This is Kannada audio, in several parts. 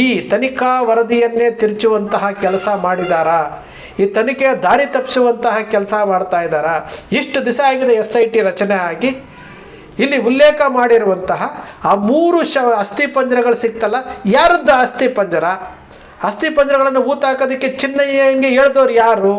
ಈ ತನಿಖಾ ವರದಿಯನ್ನೇ ತಿರುಚುವಂತಹ ಕೆಲಸ ಮಾಡಿದಾರಾ? ಈ ತನಿಖೆಯ ದಾರಿ ತಪ್ಪಿಸುವಂತಹ ಕೆಲಸ ಮಾಡ್ತಾ ಇದ್ದಾರಾ? ಇಷ್ಟು ದಿವಸ ಆಗಿದೆ SIT ರಚನೆ ಆಗಿ. ಇಲ್ಲಿ ಉಲ್ಲೇಖ ಮಾಡಿರುವಂತಹ ಆ 3 ಅಸ್ಥಿಪಂಜರಗಳು ಸಿಕ್ತಲ್ಲ, ಯಾರದ್ದು ಅಸ್ಥಿಪಂಜರ? ಅಸ್ಥಿಪಂಜರಗಳನ್ನು ಊತಾಕೋದಕ್ಕೆ ಚಿನ್ನಯ್ಯಂಗೆ ಹೇಳಿದವ್ರು ಯಾರು?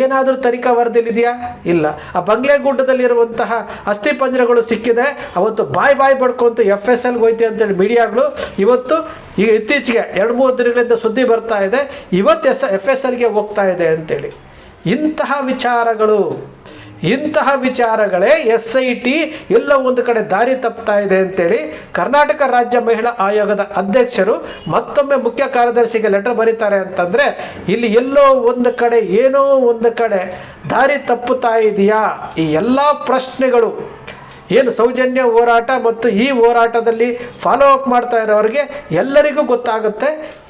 ಏನಾದರೂ ತನಿಖಾ ವರದಿಯಲ್ಲಿದೆಯಾ? ಇಲ್ಲ. ಆ ಬಂಗ್ಲೆಗುಡ್ಡದಲ್ಲಿರುವಂತಹ ಅಸ್ಥಿಪಂಜರಗಳು ಸಿಕ್ಕಿದೆ. ಅವತ್ತು ಬಾಯ್ ಬಡ್ಕೊಂತು FSLಗೆ ಹೋಯ್ತು ಅಂತೇಳಿ ಮೀಡಿಯಾಗಳು ಇವತ್ತು ಈಗ ಇತ್ತೀಚೆಗೆ 2-3 ದಿನಗಳಿಂದ ಸುದ್ದಿ ಬರ್ತಾ ಇದೆ, ಇವತ್ತು FSLಗೆ ಹೋಗ್ತಾ ಇದೆ ಅಂತೇಳಿ. ಇಂತಹ ವಿಚಾರಗಳೇ SIT ಎಲ್ಲ ಒಂದು ಕಡೆ ದಾರಿ ತಪ್ತಾ ಇದೆ ಅಂತೇಳಿ ಕರ್ನಾಟಕ ರಾಜ್ಯ ಮಹಿಳಾ ಆಯೋಗದ ಅಧ್ಯಕ್ಷರು ಮತ್ತೊಮ್ಮೆ ಮುಖ್ಯ ಕಾರ್ಯದರ್ಶಿಗೆ ಲೆಟರ್ ಬರೀತಾರೆ. ಅಂತಂದರೆ ಇಲ್ಲಿ ಎಲ್ಲೋ ಒಂದು ಕಡೆ ಏನೋ ಒಂದು ಕಡೆ ದಾರಿ ತಪ್ಪುತ್ತಾ ಇದೆಯಾ? ಈ ಎಲ್ಲ ಪ್ರಶ್ನೆಗಳು ಏನು ಸೌಜನ್ಯ ಹೋರಾಟ ಮತ್ತು ಈ ಹೋರಾಟದಲ್ಲಿ ಫಾಲೋ ಅಪ್ ಮಾಡ್ತಾ ಇರೋರಿಗೆ ಎಲ್ಲರಿಗೂ ಗೊತ್ತಾಗುತ್ತೆ,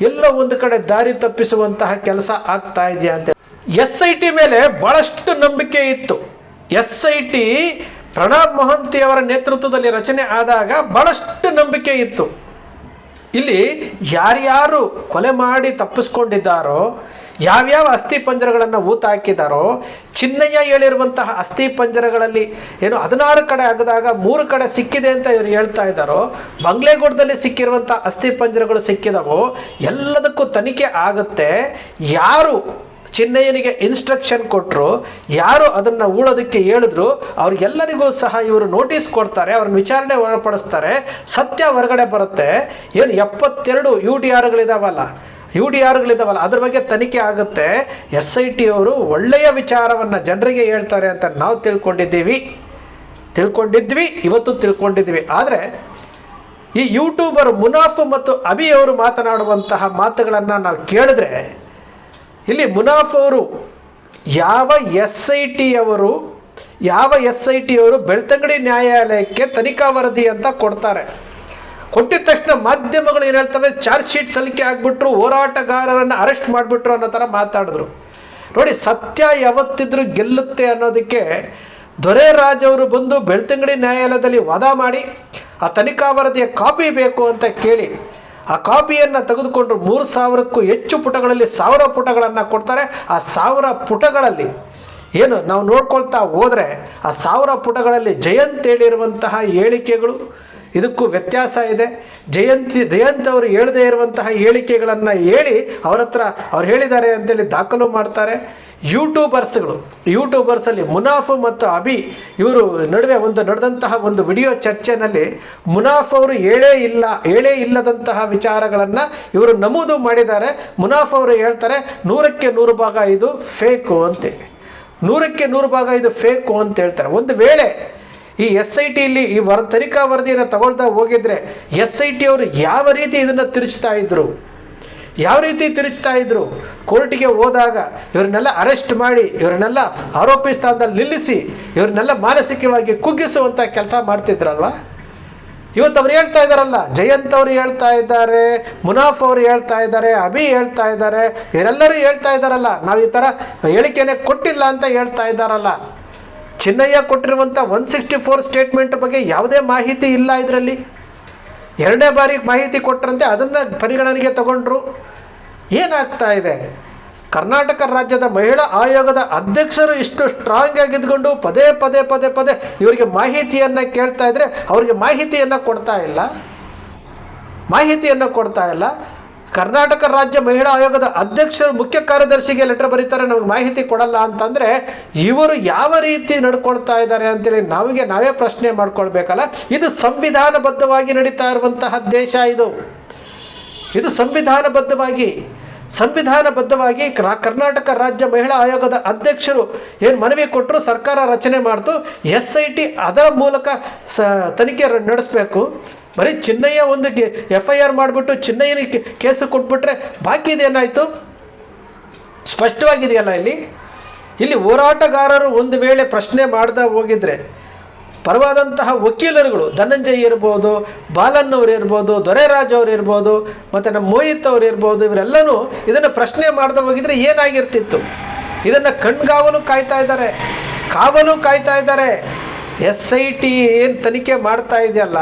ಎಲ್ಲೋ ಒಂದು ಕಡೆ ದಾರಿ ತಪ್ಪಿಸುವಂತಹ ಕೆಲಸ ಆಗ್ತಾ ಇದೆಯಾ ಅಂತ. SIT ಮೇಲೆ ಭಾಳಷ್ಟು ನಂಬಿಕೆ ಇತ್ತು. SIT ಪ್ರಣಬ್ ಮೊಹಂತಿ ಅವರ ನೇತೃತ್ವದಲ್ಲಿ ರಚನೆ ಆದಾಗ ಭಾಳಷ್ಟು ನಂಬಿಕೆ ಇತ್ತು. ಇಲ್ಲಿ ಯಾರ್ಯಾರು ಕೊಲೆ ಮಾಡಿ ತಪ್ಪಿಸ್ಕೊಂಡಿದ್ದಾರೋ, ಯಾವ್ಯಾವ ಅಸ್ಥಿಪಂಜರಗಳನ್ನು ಊತಾಕಿದಾರೋ, ಚಿನ್ನಯ್ಯ ಹೇಳಿರುವಂತಹ ಅಸ್ಥಿಪಂಜರಗಳಲ್ಲಿ ಏನು 16 ಕಡೆ ಆಗದಾಗ 3 ಕಡೆ ಸಿಕ್ಕಿದೆ ಅಂತ ಇವರು ಹೇಳ್ತಾ ಇದ್ದಾರೋ, ಬಂಗ್ಲೆಗುಡ್ಡದಲ್ಲಿ ಸಿಕ್ಕಿರುವಂಥ ಅಸ್ಥಿಪಂಜರಗಳು ಸಿಕ್ಕಿದವೋ, ಎಲ್ಲದಕ್ಕೂ ತನಿಖೆ ಆಗುತ್ತೆ. ಯಾರು ಚಿನ್ನಯ್ಯನಿಗೆ ಇನ್ಸ್ಟ್ರಕ್ಷನ್ ಕೊಟ್ಟರು, ಯಾರು ಅದನ್ನು ಉಳೋದಕ್ಕೆ ಹೇಳಿದ್ರು, ಅವ್ರಿಗೆಲ್ಲರಿಗೂ ಸಹ ಇವರು ನೋಟಿಸ್ ಕೊಡ್ತಾರೆ, ಅವ್ರನ್ನ ವಿಚಾರಣೆ ಒಳಪಡಿಸ್ತಾರೆ, ಸತ್ಯ ಹೊರಗಡೆ ಬರುತ್ತೆ. ಏನು 72 UDRಗಳಿದಾವಲ್ಲ, ಅದ್ರ ಬಗ್ಗೆ ತನಿಖೆ ಆಗುತ್ತೆ. SIT ಅವರು ಒಳ್ಳೆಯ ವಿಚಾರವನ್ನು ಜನರಿಗೆ ಹೇಳ್ತಾರೆ ಅಂತ ನಾವು ತಿಳ್ಕೊಂಡಿದ್ವಿ, ಇವತ್ತು ತಿಳ್ಕೊಂಡಿದ್ವಿ. ಆದರೆ ಈ ಯೂಟ್ಯೂಬರ್ ಮುನಾಫ್ ಮತ್ತು ಅಭಿ ಅವರು ಮಾತನಾಡುವಂತಹ ಮಾತುಗಳನ್ನು ನಾವು ಕೇಳಿದ್ರೆ, ಇಲ್ಲಿ ಮುನಾಫ್ ಅವರು ಯಾವ SIT ಅವರು ಬೆಳ್ತಂಗಡಿ ನ್ಯಾಯಾಲಯಕ್ಕೆ ತನಿಖಾ ವರದಿ ಅಂತ ಕೊಡ್ತಾರೆ. ಕೊಟ್ಟಿದ ತಕ್ಷಣ ಮಾಧ್ಯಮಗಳು ಏನು ಹೇಳ್ತವೆ, ಚಾರ್ಜ್ ಶೀಟ್ ಸಲ್ಲಿಕೆ ಆಗಿಬಿಟ್ರು, ಹೋರಾಟಗಾರರನ್ನು ಅರೆಸ್ಟ್ ಮಾಡಿಬಿಟ್ರು ಅನ್ನೋ ಥರ ಮಾತಾಡಿದ್ರು. ನೋಡಿ, ಸತ್ಯ ಯಾವತ್ತಿದ್ರೂ ಗೆಲ್ಲುತ್ತೆ ಅನ್ನೋದಕ್ಕೆ ದೊರೆರಾಜ್ ಅವರು ಬಂದು ಬೆಳ್ತಂಗಡಿ ನ್ಯಾಯಾಲಯದಲ್ಲಿ ವಾದ ಮಾಡಿ ಆ ತನಿಖಾ ವರದಿಯ ಕಾಪಿ ಬೇಕು ಅಂತ ಕೇಳಿ ಆ ಕಾಪಿಯನ್ನು ತೆಗೆದುಕೊಂಡು 3000ಕ್ಕೂ ಹೆಚ್ಚು ಪುಟಗಳಲ್ಲಿ 1000 ಪುಟಗಳನ್ನು ಕೊಡ್ತಾರೆ. ಆ 1000 ಪುಟಗಳಲ್ಲಿ ಏನು ನಾವು ನೋಡ್ಕೊಳ್ತಾ ಹೋದರೆ ಆ 1000 ಪುಟಗಳಲ್ಲಿ ಜಯಂತ್ ಹೇಳಿರುವಂತಹ ಹೇಳಿಕೆಗಳು ಇದಕ್ಕೂ ವ್ಯತ್ಯಾಸ ಇದೆ. ಜಯಂತ್ ಅವರು ಹೇಳದೇ ಇರುವಂತಹ ಹೇಳಿಕೆಗಳನ್ನು ಹೇಳಿ ಅವ್ರು ಹೇಳಿದ್ದಾರೆ ಅಂತೇಳಿ ದಾಖಲು ಮಾಡ್ತಾರೆ. ಯೂಟ್ಯೂಬರ್ಸಲ್ಲಿ ಮುನಾಫ್ ಮತ್ತು ಅಭಿ ಇವರು ನಡುವೆ ನಡೆದಂತಹ ಒಂದು ವಿಡಿಯೋ ಚರ್ಚೆನಲ್ಲಿ ಮುನಾಫ್ ಅವರು ಹೇಳೇ ಇಲ್ಲದಂತಹ ವಿಚಾರಗಳನ್ನು ಇವರು ನಮೂದು ಮಾಡಿದ್ದಾರೆ. ಮುನಾಫ್ ಅವರು ಹೇಳ್ತಾರೆ 100ಕ್ಕೆ 100 ಭಾಗ ಇದು ಫೇಕು ಅಂತೇಳಿ, 100ಕ್ಕೆ 100 ಭಾಗ ಇದು ಫೇಕು ಅಂತ ಹೇಳ್ತಾರೆ. ಒಂದು ವೇಳೆ ಈ SITಯಲ್ಲಿ ಈ ತನಿಖಾ ವರದಿಯನ್ನು ತಗೊಳ್ತಾ ಹೋಗಿದ್ರೆ SIT ಅವರು ಯಾವ ರೀತಿ ಇದನ್ನು ತಿರುಚ್ತಾ ಇದ್ರು, ಕೋರ್ಟಿಗೆ ಹೋದಾಗ ಇವರನ್ನೆಲ್ಲ ಅರೆಸ್ಟ್ ಮಾಡಿ, ಇವರನ್ನೆಲ್ಲ ಆರೋಪಿ ಸ್ಥಾನದಲ್ಲಿ ನಿಲ್ಲಿಸಿ, ಇವರನ್ನೆಲ್ಲ ಮಾನಸಿಕವಾಗಿ ಕುಗ್ಗಿಸುವಂಥ ಕೆಲಸ ಮಾಡ್ತಿದ್ರಲ್ವ. ಇವತ್ತು ಅವ್ರು ಹೇಳ್ತಾ ಇದ್ದಾರಲ್ಲ, ಜಯಂತ್ ಅವರು ಹೇಳ್ತಾ ಇದ್ದಾರೆ, ಮುನಾಫ್ ಅವರು ಹೇಳ್ತಾ ಇದ್ದಾರೆ, ಅಭಿ ಹೇಳ್ತಾ ಇದ್ದಾರೆ, ಇವರೆಲ್ಲರೂ ಹೇಳ್ತಾ ಇದ್ದಾರಲ್ಲ, ನಾವು ಈ ಥರ ಹೇಳಿಕೆನೇ ಕೊಟ್ಟಿಲ್ಲ ಅಂತ ಹೇಳ್ತಾ ಇದ್ದಾರಲ್ಲ. ಚಿನ್ನಯ್ಯ ಕೊಟ್ಟಿರುವಂಥ 164 ಸ್ಟೇಟ್ಮೆಂಟ್ ಬಗ್ಗೆ ಯಾವುದೇ ಮಾಹಿತಿ ಇಲ್ಲ ಇದರಲ್ಲಿ. 2ನೇ ಬಾರಿ ಮಾಹಿತಿ ಕೊಟ್ಟರಂತೆ ಅದನ್ನು ಪರಿಗಣನೆಗೆ ತಗೊಂಡ್ರು. ಏನಾಗ್ತಾ ಇದೆ? ಕರ್ನಾಟಕ ರಾಜ್ಯದ ಮಹಿಳಾ ಆಯೋಗದ ಅಧ್ಯಕ್ಷರು ಇಷ್ಟು ಸ್ಟ್ರಾಂಗ್ ಆಗಿದ್ಕೊಂಡು ಪದೇ ಇವರಿಗೆ ಮಾಹಿತಿಯನ್ನು ಕೇಳ್ತಾ ಇದ್ರೆ ಅವರಿಗೆ ಮಾಹಿತಿಯನ್ನು ಕೊಡ್ತಾ ಇಲ್ಲ. ಕರ್ನಾಟಕ ರಾಜ್ಯ ಮಹಿಳಾ ಆಯೋಗದ ಅಧ್ಯಕ್ಷರು ಮುಖ್ಯ ಕಾರ್ಯದರ್ಶಿಗೆ ಲೆಟರ್ ಬರೀತಾರೆ, ನಮಗೆ ಮಾಹಿತಿ ಕೊಡಲ್ಲ ಅಂತಂದರೆ ಇವರು ಯಾವ ರೀತಿ ನಡ್ಕೊಳ್ತಾ ಇದ್ದಾರೆ ಅಂತೇಳಿ ನಾವೇ ಪ್ರಶ್ನೆ ಮಾಡ್ಕೊಳ್ಬೇಕಲ್ಲ. ಇದು ಸಂವಿಧಾನಬದ್ಧವಾಗಿ ನಡೀತಾ ಇರುವಂತಹ ದೇಶ. ಇದು ಸಂವಿಧಾನಬದ್ಧವಾಗಿ ಕರ್ನಾಟಕ ರಾಜ್ಯ ಮಹಿಳಾ ಆಯೋಗದ ಅಧ್ಯಕ್ಷರು ಏನು ಮನವಿ ಕೊಟ್ಟರು, ಸರ್ಕಾರ ರಚನೆ ಮಾಡ್ತು, SIT ಅದರ ಮೂಲಕ ತನಿಖೆ ನಡೆಸಬೇಕು. ಬರೀ ಚಿನ್ನಯ್ಯ ಒಂದು FIR ಮಾಡಿಬಿಟ್ಟು ಚಿನ್ನಯ್ಯನಿಗೆ ಕೇಸು ಕೊಟ್ಬಿಟ್ರೆ ಬಾಕಿ ಇದೇನಾಯಿತು? ಸ್ಪಷ್ಟವಾಗಿದೆಯಲ್ಲ ಇಲ್ಲಿ ಹೋರಾಟಗಾರರು ಒಂದು ವೇಳೆ ಪ್ರಶ್ನೆ ಮಾಡ್ತಾ ಹೋಗಿದ್ರೆ ಪರವಾದಂತಹ ವಕೀಲರುಗಳು ಧನಂಜಯ್ ಇರ್ಬೋದು, ಬಾಲನ್ ಅವರು ಇರ್ಬೋದು, ದೊರೆರಾಜ್ ಅವರು ಇರ್ಬೋದು, ಮತ್ತು ನಮ್ಮ ಮೋಹಿತ್ ಅವರು ಇರ್ಬೋದು, ಇವರೆಲ್ಲನೂ ಇದನ್ನು ಪ್ರಶ್ನೆ ಮಾಡ್ತಾ ಹೋಗಿದ್ರೆ ಏನಾಗಿರ್ತಿತ್ತು? ಇದನ್ನು ಕಾವಲು ಕಾಯ್ತಾ ಇದ್ದಾರೆ. SIT ಏನು ತನಿಖೆ ಮಾಡ್ತಾ ಇದೆಯಲ್ಲ,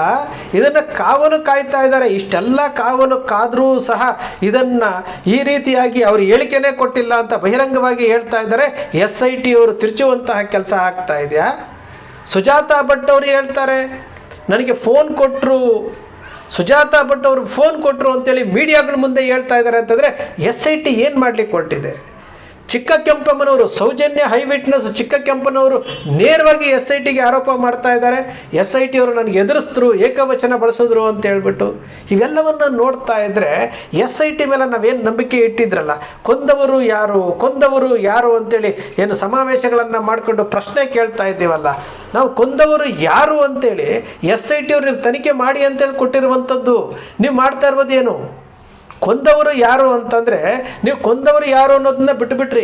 ಇದನ್ನು ಕಾವಲು ಕಾಯ್ತಾ ಇದ್ದಾರೆ. ಇಷ್ಟೆಲ್ಲ ಕಾವಲು ಕಾದರೂ ಸಹ ಇದನ್ನು ಈ ರೀತಿಯಾಗಿ ಅವರು ಹೇಳಿಕೆನೇ ಕೊಟ್ಟಿಲ್ಲ ಅಂತ ಬಹಿರಂಗವಾಗಿ ಹೇಳ್ತಾ ಇದ್ದಾರೆ. SIT ಅವರು ತಿರುಚುವಂತಹ ಕೆಲಸ ಆಗ್ತಾ ಇದೆಯಾ? ಸುಜಾತಾ ಭಟ್ ಅವರು ಹೇಳ್ತಾರೆ, ನನಗೆ ಫೋನ್ ಕೊಟ್ಟರು, ಸುಜಾತಾ ಭಟ್ ಅವರು ಫೋನ್ ಕೊಟ್ಟರು ಅಂತೇಳಿ ಮೀಡಿಯಾಗಳ ಮುಂದೆ ಹೇಳ್ತಾ ಇದ್ದಾರೆ ಅಂತಂದರೆ SIT ಏನು ಮಾಡಲಿಕ್ಕೆ ಕೊಟ್ಟಿದೆ? ಚಿಕ್ಕ ಕೆಂಪಮ್ಮನವರು, ಸೌಜನ್ಯ ಹೈ ವಿಟ್ನೆಸ್ ಚಿಕ್ಕ ಕೆಂಪನವರು ನೇರವಾಗಿ SITಗೆ ಆರೋಪ ಮಾಡ್ತಾ ಇದ್ದಾರೆ. SIT ಅವರು ನನಗೆ ಎದುರಿಸಿದ್ರು, ಏಕವಚನ ಬಳಸಿದ್ರು ಅಂತ ಹೇಳ್ಬಿಟ್ಟು. ಇವೆಲ್ಲವನ್ನು ನೋಡ್ತಾ ಇದ್ದರೆ SIT ಮೇಲೆ ನಾವೇನು ನಂಬಿಕೆ ಇಟ್ಟಿದ್ರಲ್ಲ, ಕೊಂದವರು ಯಾರು ಅಂತೇಳಿ ಏನು ಸಮಾವೇಶಗಳನ್ನು ಮಾಡಿಕೊಂಡು ಪ್ರಶ್ನೆ ಕೇಳ್ತಾ ಇದ್ದೀವಲ್ಲ, ನಾವು ಕೊಂದವರು ಯಾರು ಅಂತೇಳಿ SIT ಅವರು ನೀವು ತನಿಖೆ ಮಾಡಿ ಅಂತೇಳಿ ಕೊಟ್ಟಿರುವಂಥದ್ದು. ನೀವು ಮಾಡ್ತಾ ಇರೋದೇನು? ಕೊಂದವರು ಯಾರು ಅಂತಂದರೆ ನೀವು ಕೊಂದವರು ಯಾರು ಅನ್ನೋದನ್ನ ಬಿಟ್ಟುಬಿಟ್ರಿ.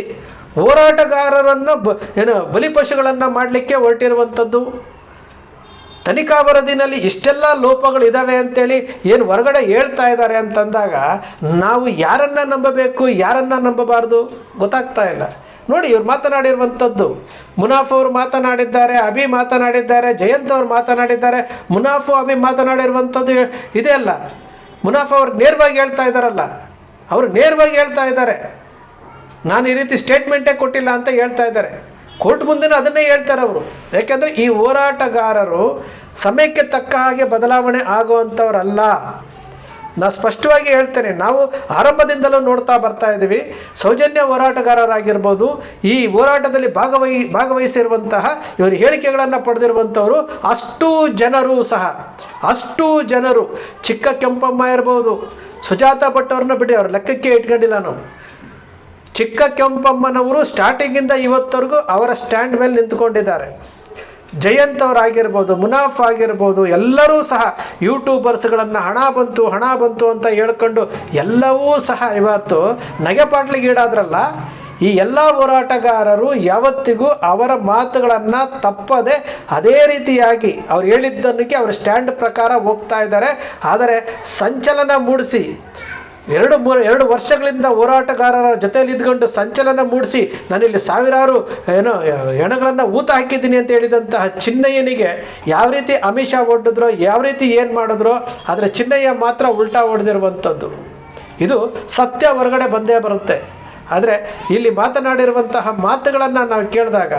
ಹೋರಾಟಗಾರರನ್ನು ಬಲಿಪಶುಗಳನ್ನು ಮಾಡಲಿಕ್ಕೆ ಹೊರಟಿರುವಂಥದ್ದು. ತನಿಖಾ ವರದಿನಲ್ಲಿ ಇಷ್ಟೆಲ್ಲ ಲೋಪಗಳಿದ್ದಾವೆ ಅಂತೇಳಿ ಏನು ಹೊರಗಡೆ ಹೇಳ್ತಾ ಇದ್ದಾರೆ ಅಂತಂದಾಗ ನಾವು ಯಾರನ್ನು ನಂಬಬೇಕು, ಯಾರನ್ನು ನಂಬಬಾರ್ದು ಗೊತ್ತಾಗ್ತಾ ಇಲ್ಲ. ನೋಡಿ, ಇವ್ರು ಮಾತನಾಡಿರುವಂಥದ್ದು, ಮುನಾಫ್ ಅವರು ಮಾತನಾಡಿದ್ದಾರೆ, ಅಭಿ ಮಾತನಾಡಿದ್ದಾರೆ, ಜಯಂತ್ ಅವರು ಮಾತನಾಡಿದ್ದಾರೆ. ಮುನಾಫು ಅಭಿ ಮಾತನಾಡಿರುವಂಥದ್ದು ಇದೆ ಅಲ್ಲ, ಮುನಾಫ್ ಅವ್ರು ನೇರವಾಗಿ ಹೇಳ್ತಾ ಇದ್ದಾರಲ್ಲ, ಅವರು ನೇರವಾಗಿ ಹೇಳ್ತಾ ಇದ್ದಾರೆ, ನಾನು ಈ ರೀತಿ ಸ್ಟೇಟ್ಮೆಂಟೇ ಕೊಟ್ಟಿಲ್ಲ ಅಂತ ಹೇಳ್ತಾ ಇದ್ದಾರೆ. ಕೋರ್ಟ್ ಮುಂದೆನೂ ಅದನ್ನೇ ಹೇಳ್ತಾರೆ ಅವರು. ಯಾಕೆಂದರೆ ಈ ಹೋರಾಟಗಾರರು ಸಮಯಕ್ಕೆ ತಕ್ಕ ಹಾಗೆ ಬದಲಾವಣೆ ಆಗುವಂಥವ್ರಲ್ಲ. ನಾನು ಸ್ಪಷ್ಟವಾಗಿ ಹೇಳ್ತೇನೆ, ನಾವು ಆರಂಭದಿಂದಲೂ ನೋಡ್ತಾ ಬರ್ತಾ ಇದ್ದೀವಿ. ಸೌಜನ್ಯ ಹೋರಾಟಗಾರರಾಗಿರ್ಬೋದು, ಈ ಹೋರಾಟದಲ್ಲಿ ಭಾಗವಹಿಸಿರುವಂತಹ ಇವರು ಹೇಳಿಕೆಗಳನ್ನು ಪಡೆದಿರುವಂಥವರು ಅಷ್ಟು ಜನರು ಚಿಕ್ಕ ಕೆಂಪಮ್ಮ ಇರ್ಬೋದು, ಸುಜಾತಾ ಭಟ್ ಅವ್ರನ್ನ ಬಿಡಿ, ಅವ್ರ ಲೆಕ್ಕಕ್ಕೆ ಇಟ್ಕೊಂಡಿಲ್ಲ ನಾವು. ಚಿಕ್ಕ ಕೆಂಪಮ್ಮನವರು ಸ್ಟಾರ್ಟಿಂಗಿಂದ ಇವತ್ತವರೆಗೂ ಅವರ ಸ್ಟ್ಯಾಂಡ್ ಮೇಲೆ ನಿಂತ್ಕೊಂಡಿದ್ದಾರೆ. ಜಯಂತ್ ಅವರಾಗಿರ್ಬೋದು, ಮುನಾಫ್ ಆಗಿರ್ಬೋದು, ಎಲ್ಲರೂ ಸಹ ಯೂಟ್ಯೂಬರ್ಸ್ಗಳನ್ನು ಹಣ ಬಂತು ಅಂತ ಹೇಳ್ಕೊಂಡು ಎಲ್ಲವೂ ಸಹ ಇವತ್ತು ನಗೆಪಾಟ್ಲಿಗೀಡಾದ್ರಲ್ಲ. ಈ ಎಲ್ಲ ಹೋರಾಟಗಾರರು ಯಾವತ್ತಿಗೂ ಅವರ ಮಾತುಗಳನ್ನು ತಪ್ಪದೆ ಅದೇ ರೀತಿಯಾಗಿ ಅವ್ರು ಹೇಳಿದ್ದನ್ನಕ್ಕೆ ಅವ್ರ ಸ್ಟ್ಯಾಂಡ್ ಪ್ರಕಾರ ಹೋಗ್ತಾ ಇದ್ದಾರೆ. ಆದರೆ ಸಂಚಲನ ಮೂಡಿಸಿ 2 ವರ್ಷಗಳಿಂದ ಹೋರಾಟಗಾರರ ಜೊತೆಯಲ್ಲಿ ಇದ್ಕೊಂಡು ಸಂಚಲನ ಮೂಡಿಸಿ ನಾನಿಲ್ಲಿ ಸಾವಿರಾರು ಹೆಣಗಳನ್ನು ಊತ ಹಾಕಿದ್ದೀನಿ ಅಂತ ಹೇಳಿದಂತಹ ಚಿನ್ನಯ್ಯನಿಗೆ ಯಾವ ರೀತಿ ಅಮಿಷ ಒಡ್ಡಿದ್ರೋ, ಯಾವ ರೀತಿ ಏನು ಮಾಡಿದ್ರೋ, ಆದರೆ ಚಿನ್ನಯ್ಯ ಮಾತ್ರ ಉಲ್ಟಾ ಹೊಡೆದಿರುವಂಥದ್ದು. ಇದು ಸತ್ಯ ಹೊರಗಡೆ ಬಂದೇ ಬರುತ್ತೆ. ಆದರೆ ಇಲ್ಲಿ ಮಾತನಾಡಿರುವಂತಹ ಮಾತುಗಳನ್ನು ನಾವು ಕೇಳಿದಾಗ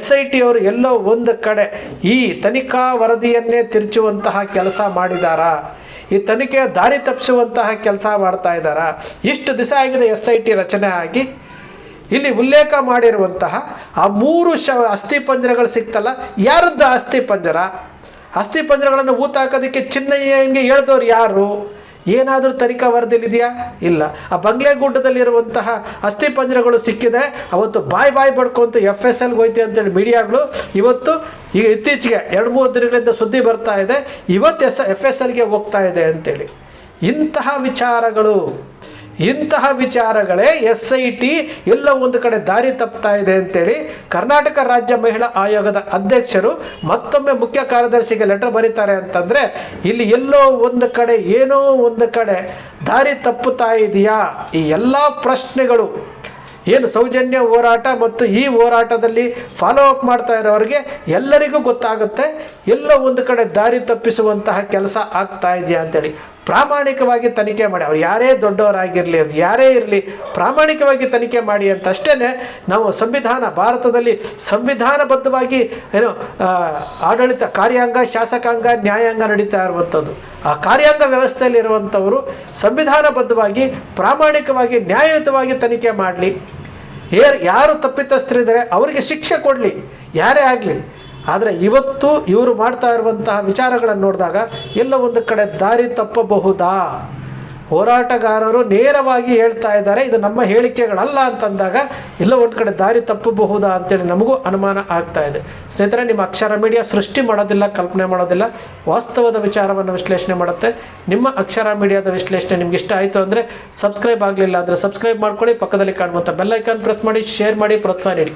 SIT ಅವರು ಎಲ್ಲೋ ಒಂದು ಕಡೆ ಈ ತನಿಖಾ ವರದಿಯನ್ನೇ ತಿರುಚುವಂತಹ ಕೆಲಸ ಮಾಡಿದಾರಾ, ಈ ತನಿಖೆಯ ದಾರಿ ತಪ್ಪಿಸುವಂತಹ ಕೆಲಸ ಮಾಡ್ತಾ ಇದ್ದಾರಾ? ಇಷ್ಟು ದಿವಸ ಆಗಿದೆ SIT ರಚನೆ ಆಗಿ. ಇಲ್ಲಿ ಉಲ್ಲೇಖ ಮಾಡಿರುವಂತಹ ಆ 3 ಅಸ್ಥಿಪಂಜರಗಳು ಸಿಕ್ತಲ್ಲ, ಯಾರದ್ದು ಅಸ್ಥಿಪಂಜರಗಳನ್ನು ಊತ ಹಾಕೋದಕ್ಕೆ ಚಿನ್ನಯ್ಯಂಗೆ ಹೇಳಿದವ್ರು ಯಾರು? ಏನಾದರೂ ತನಿಖಾ ವರದಿಯಲ್ಲಿದೆಯಾ? ಇಲ್ಲ. ಆ ಬಂಗ್ಲೆಗುಡ್ಡದಲ್ಲಿರುವಂತಹ ಅಸ್ಥಿಪಂಜರಗಳು ಸಿಕ್ಕಿದೆ. ಅವತ್ತು ಬಾಯ್ ಬಡ್ಕೊಂತು FSLಗೆ ಹೋಯ್ತು ಅಂತೇಳಿ ಮೀಡಿಯಾಗಳು ಇವತ್ತು ಈಗ ಇತ್ತೀಚೆಗೆ 2-3 ದಿನಗಳಿಂದ ಸುದ್ದಿ ಬರ್ತಾ ಇದೆ, ಇವತ್ತು FSLಗೆ ಹೋಗ್ತಾ ಇದೆ ಅಂತೇಳಿ. ಇಂತಹ ವಿಚಾರಗಳೇ SIT ಎಲ್ಲೋ ಒಂದು ಕಡೆ ದಾರಿ ತಪ್ತಾ ಇದೆ ಅಂತೇಳಿ ಕರ್ನಾಟಕ ರಾಜ್ಯ ಮಹಿಳಾ ಆಯೋಗದ ಅಧ್ಯಕ್ಷರು ಮತ್ತೊಮ್ಮೆ ಮುಖ್ಯ ಕಾರ್ಯದರ್ಶಿಗೆ ಲೆಟರ್ ಬರೀತಾರೆ ಅಂತಂದರೆ ಇಲ್ಲಿ ಎಲ್ಲೋ ಒಂದು ಕಡೆ ಏನೋ ಒಂದು ಕಡೆ ದಾರಿ ತಪ್ಪುತ್ತಾ ಇದೆಯಾ? ಈ ಎಲ್ಲ ಪ್ರಶ್ನೆಗಳು ಏನು ಸೌಜನ್ಯ ಹೋರಾಟ ಮತ್ತು ಈ ಹೋರಾಟದಲ್ಲಿ ಫಾಲೋ ಅಪ್ ಮಾಡ್ತಾ ಇರೋರಿಗೆ ಎಲ್ಲರಿಗೂ ಗೊತ್ತಾಗುತ್ತೆ, ಎಲ್ಲೋ ಒಂದು ಕಡೆ ದಾರಿ ತಪ್ಪಿಸುವಂತಹ ಕೆಲಸ ಆಗ್ತಾ ಇದೆಯಾ ಅಂತೇಳಿ. ಪ್ರಾಮಾಣಿಕವಾಗಿ ತನಿಖೆ ಮಾಡಿ, ಅವ್ರು ಯಾರೇ ದೊಡ್ಡವರಾಗಿರಲಿ, ಅದು ಯಾರೇ ಇರಲಿ, ಪ್ರಾಮಾಣಿಕವಾಗಿ ತನಿಖೆ ಮಾಡಿ ಅಂತ ಅಷ್ಟೇ ನಾವು ಭಾರತದಲ್ಲಿ ಸಂವಿಧಾನಬದ್ಧವಾಗಿ ಆಡಳಿತ ಕಾರ್ಯಾಂಗ, ಶಾಸಕಾಂಗ, ನ್ಯಾಯಾಂಗ ನಡೀತಾ ಇರುವಂಥದ್ದು. ಆ ಕಾರ್ಯಾಂಗ ವ್ಯವಸ್ಥೆಯಲ್ಲಿ ಇರುವಂಥವರು ಸಂವಿಧಾನಬದ್ಧವಾಗಿ ಪ್ರಾಮಾಣಿಕವಾಗಿ ನ್ಯಾಯಯುತವಾಗಿ ತನಿಖೆ ಮಾಡಲಿ. ಯಾರು ತಪ್ಪಿತಸ್ಥರಿದ್ದಾರೆ ಅವರಿಗೆ ಶಿಕ್ಷೆ ಕೊಡಲಿ, ಯಾರೇ ಆಗಲಿ. ಆದರೆ ಇವತ್ತು ಇವರು ಮಾಡ್ತಾ ಇರುವಂತಹ ವಿಚಾರಗಳನ್ನು ನೋಡಿದಾಗ ಎಲ್ಲ ಒಂದು ಕಡೆ ದಾರಿ ತಪ್ಪಬಹುದಾ? ಹೋರಾಟಗಾರರು ನೇರವಾಗಿ ಹೇಳ್ತಾ ಇದ್ದಾರೆ, ಇದು ನಮ್ಮ ಹೇಳಿಕೆಗಳಲ್ಲ ಅಂತಂದಾಗ ಎಲ್ಲ ಒಂದು ಕಡೆ ದಾರಿ ತಪ್ಪಬಹುದಾ ಅಂತೇಳಿ ನಮಗೂ ಅನುಮಾನ ಆಗ್ತಾ ಇದೆ. ಸ್ನೇಹಿತರೆ, ನಿಮ್ಮ ಅಕ್ಷರ ಮೀಡಿಯಾ ಸೃಷ್ಟಿ ಮಾಡೋದಿಲ್ಲ, ಕಲ್ಪನೆ ಮಾಡೋದಿಲ್ಲ, ವಾಸ್ತವದ ವಿಚಾರವನ್ನು ವಿಶ್ಲೇಷಣೆ ಮಾಡುತ್ತೆ. ನಿಮ್ಮ ಅಕ್ಷರ ಮೀಡಿಯಾದ ವಿಶ್ಲೇಷಣೆ ನಿಮ್ಗೆ ಇಷ್ಟ ಆಯಿತು ಅಂದರೆ ಸಬ್ಸ್ಕ್ರೈಬ್ ಆಗಲಿಲ್ಲ ಅಂದರೆ ಸಬ್ಸ್ಕ್ರೈಬ್ ಮಾಡ್ಕೊಳ್ಳಿ, ಪಕ್ಕದಲ್ಲಿ ಕಾಣುವಂಥ ಬೆಲ್ ಐಕಾನ್ ಪ್ರೆಸ್ ಮಾಡಿ, ಶೇರ್ ಮಾಡಿ, ಪ್ರೋತ್ಸಾಹ ನೀಡಿ.